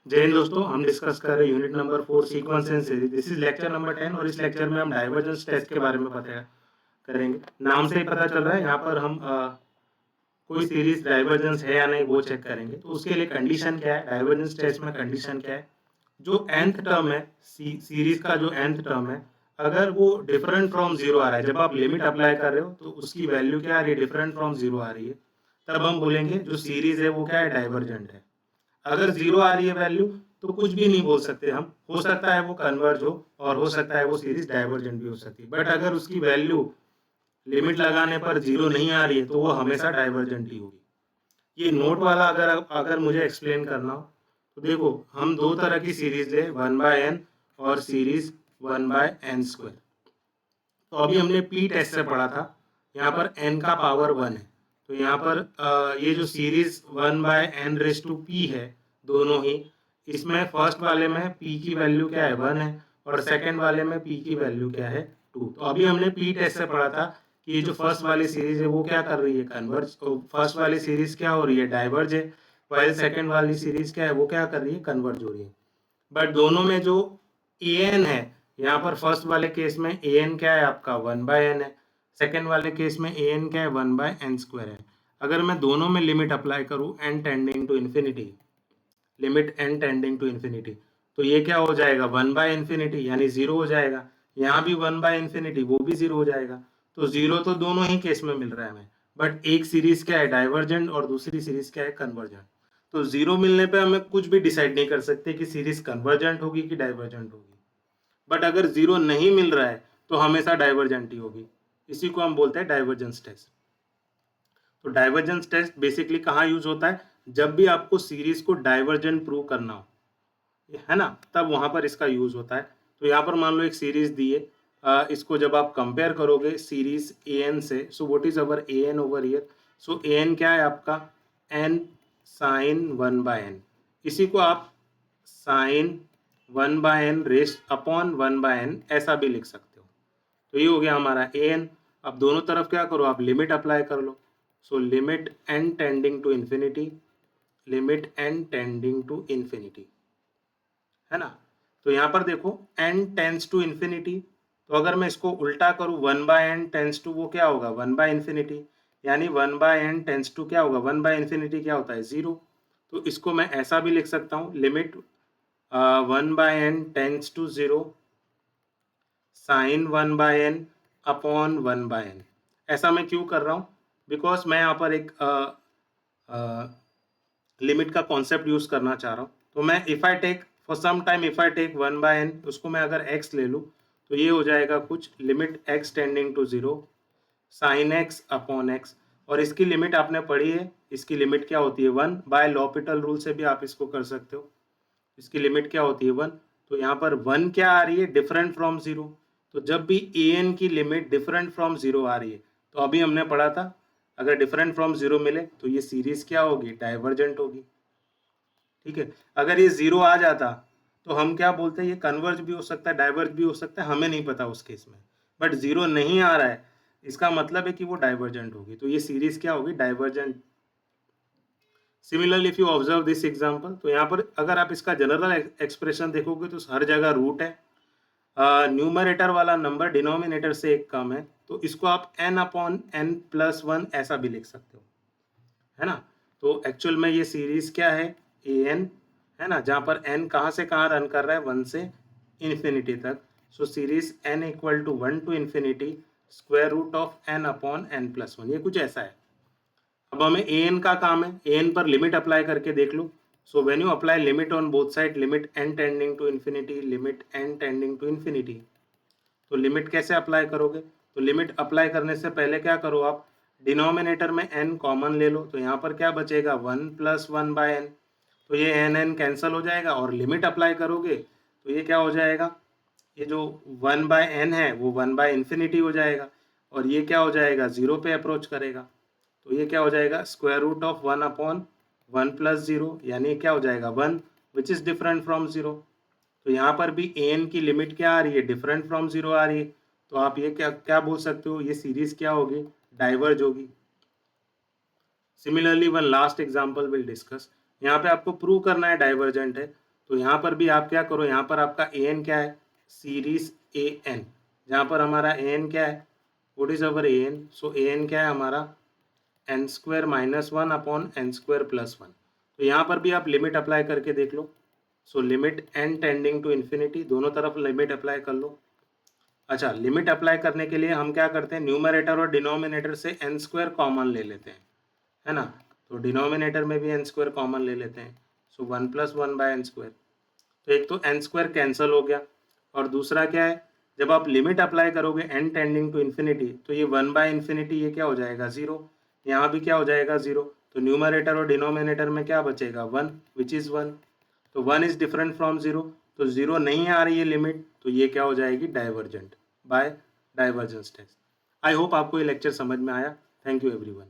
जय हिंद दोस्तों, हम डिस्कस कर रहे हैं unit number 4 sequence and series. This is lecture number 10 और इस लेक्चर में हम डाइवर्जेंस टेस्ट के बारे में पता करेंगे। नाम से ही पता चल रहा है, यहाँ पर हम कोई सीरीज डाइवर्जेंस है या नहीं वो चेक करेंगे। तो उसके लिए कंडीशन क्या है, डाइवर्जेंस टेस्ट में कंडीशन क्या है, जो nth टर्म है सीरीज का, जो nth टर्म है अगर वो डिफरेंट फ्रॉम जीरो आ रहा है, जब आप लिमिट अप्लाई कर रहे हो तो उसकी वैल्यू क्या आ रही है, डिफरेंट फ्रॉम जीरो आ रही है, तब हम बोलेंगे जो सीरीज है वो क्या है, डाइवर्जेंट है। अगर जीरो आ रही है वैल्यू तो कुछ भी नहीं बोल सकते हम, हो सकता है वो कन्वर्ज हो और हो सकता है वो सीरीज डाइवर्जेंट भी हो सकती है। बट अगर उसकी वैल्यू लिमिट लगाने पर जीरो नहीं आ रही है तो वो हमेशा डाइवर्जेंट ही होगी। ये नोट वाला अगर अगर मुझे एक्सप्लेन करना हो तो देखो, हम दो तरह की सीरीज ले, 1/n और सीरीज 1/n²। तो अभी हमने पी टेस्ट से पढ़ा था, यहाँ पर n का पावर 1 है, तो यहाँ पर ये जो सीरीज 1/n⁻p है, दोनों ही, इसमें फर्स्ट वाले में p की वैल्यू क्या है, 1 है, और सेकंड वाले में p की वैल्यू क्या है, 2। तो अभी हमने p टेस्ट से पढ़ा था कि ये जो फर्स्ट वाली सीरीज है वो क्या कर रही है, कन्वर्ज। तो फर्स्ट वाली सीरीज क्या हो रही है, डाइवर्ज है, वाइल सेकंड वाली सीरीज क्या है, वो क्या कर रही है, कन्वर्ज हो रही है। बट दोनों में जो an है, यहाँ पर फर्स्ट वाले केस में an क्या है आपका, 1/n है, सेकेंड वाले केस में an क्या है, 1/n² है। अगर मैं दोनों में लिमिट अप्लाई करूँ n tending to infinity, limit n tending to infinity, तो ये क्या हो जाएगा, 1/∞, यानी जीरो हो जाएगा। यहाँ भी 1/∞, वो भी जीरो हो जाएगा। तो जीरो तो दोनों ही केस में मिल रहा है हमें, बट एक सीरीज क्या है, डाइवर्जेंट, और दूसरी सीरीज क्या है, कन्वर्जेंट। तो जीरो मिलने पे हमें कुछ भी डिसाइड नहीं कर सकते कि सीरीज कन्वर्जेंट होगी कि डाइवर्जेंट होगी। बट अगर जीरो नहीं मिल रहा है तो हमेशा डाइवर्जेंट ही होगी। इसी को हम बोलते हैं डाइवर्जेंस टेस्ट। तो डाइवर्जेंस टेस्ट बेसिकली कहाँ यूज होता है, जब भी आपको सीरीज को डाइवर्जेंट प्रूव करना हो, है ना, तब वहां पर इसका यूज होता है। तो यहाँ पर मान लो एक सीरीज दी है, इसको जब आप कंपेयर करोगे सीरीज an से, so what is our an over here, so an क्या है आपका, n साइन 1/n, इसी को आप sign 1/n race upon 1/n ऐसा भी लिख सकते हो। तो ये हो गया हमारा an। अब दोनों तरफ क्या करो, आप लिमिट अप्लाई कर लो। So limit n tending to infinity, limit n tending to infinity, है ना। तो यहाँ पर देखो n टेंस टू इन्फिनिटी, तो अगर मैं इसको उल्टा करूँ, 1/n टेंस टू वो क्या होगा, 1/∞, यानी 1/n टेंस टू क्या होगा, 1/∞ क्या होता है, जीरो। तो इसको मैं ऐसा भी लिख सकता हूँ, limit 1/n tends to zero sine 1/n upon 1/n। ऐसा मैं क्यों कर रहा हूँ, बिकॉज मैं यहाँ पर एक लिमिट का कॉन्सेप्ट यूज करना चाह रहा हूँ। तो मैं if I take for some time, if I take 1/n, उसको मैं अगर x ले लूँ तो ये हो जाएगा कुछ limit x tending to zero sine x upon x। और इसकी लिमिट आपने पढ़ी है, इसकी लिमिट क्या होती है, 1। बाय लॉपिटल रूल से भी आप इसको कर सकते हो, इसकी लिमिट क्या होती है, 1। तो यहाँ पर 1 क्या आ रही है, डिफरेंट फ्रॉम जीरो। तो जब भी an की लिमिट डिफरेंट फ्रॉम जीरो आ रही है, तो अभी हमने पढ़ा था अगर डिफरेंट फ्रॉम जीरो मिले तो ये सीरीज क्या होगी, डाइवर्जेंट होगी। ठीक है, अगर ये जीरो आ जाता तो हम क्या बोलते हैं, ये कन्वर्ज भी हो सकता है, डाइवर्ज भी हो सकता है, हमें नहीं पता उस केस में। बट जीरो नहीं आ रहा है, इसका मतलब है कि वो डाइवर्जेंट होगी, तो ये सीरीज क्या होगी, divergent. Similarly if you observe this example, तो यहाँ पर अगर आप इसका जनरल एक्सप्रेशन देखोगे तो हर जगह रूट है, न्यूमरेटर वाला नंबर डिनोमिनेटर से एक कम है, तो इसको आप n अपॉन n प्लस 1 ऐसा भी लिख सकते हो, है ना। तो एक्चुअल में ये सीरीज क्या है, an, है ना, जहाँ पर n कहाँ से कहाँ रन कर रहा है, 1 से इन्फिनिटी तक। So series n equal to 1 to infinity square root of n upon n plus 1, ये कुछ ऐसा है। अब हमें an का काम है, an पर लिमिट अप्लाई करके देख लो। So when you apply limit on both side, limit n tending to infinity, limit n tending to infinity, तो लिमिट कैसे अप्लाई करोगे, तो लिमिट अप्लाई करने से पहले क्या करो, आप डिनोमिनेटर में n कॉमन ले लो, तो यहाँ पर क्या बचेगा, 1 प्लस 1/n, तो ये n कैंसिल हो जाएगा, और लिमिट अप्लाई करोगे तो ये क्या हो जाएगा, ये जो 1/n है वो 1/∞ हो जाएगा, और ये क्या हो जाएगा, जीरो पे अप्रोच करेगा, तो ये क्या हो जाएगा, square root of 1 upon 1 plus zero, यानी क्या हो जाएगा, 1, which is different from zero. तो यहाँ पर भी an की लिमिट क्या आ रही है, डिफरेंट फ्रॉम जीरो आ रही है, तो आप ये क्या क्या बोल सकते हो, ये सीरीज क्या होगी, डाइवर्ज होगी। Similarly one last example will discuss, यहाँ पे आपको प्रूव करना है डाइवर्जेंट है। तो यहाँ पर भी आप क्या करो, यहाँ पर आपका ए एन क्या है, सीरीज ए एन, जहाँ पर हमारा ए एन क्या है, what is our A N, so A N क्या है हमारा N square minus one upon N square plus one. तो यहाँ पर भी आप लिमिट अप्लाई करके देख लो। So limit N tending to infinity, दोनों तरफ लिमिट अप्लाई कर लो। अच्छा, लिमिट अप्लाई करने के लिए हम क्या करते हैं, न्यूमरेटर और डिनोमिनेटर से एन स्क्वायर कॉमन ले लेते हैं, है ना। तो डिनोमिनेटर में भी एन स्क्वायर कॉमन ले लेते हैं, so one plus one by N square. तो एक तो एन स्क्वायर कैंसिल हो गया, और दूसरा क्या है, जब आप लिमिट अप्लाई करोगे एन टेंडिंग टू इन्फिनिटी, तो ये वन बाय इन्फिनिटी ये क्या हो जाएगा, जीरो। यहाँ भी क्या हो जाएगा, जीरो। तो न्यूमरेटर और डिनोमिनेटर में क्या बचेगा, वन, विच इज़ वन। तो one is different from zero, तो जीरो नहीं आ रही है लिमिट, तो ये क्या हो जाएगी, divergent by divergence test. I hope आपको ये लेक्चर समझ में आया। Thank you everyone.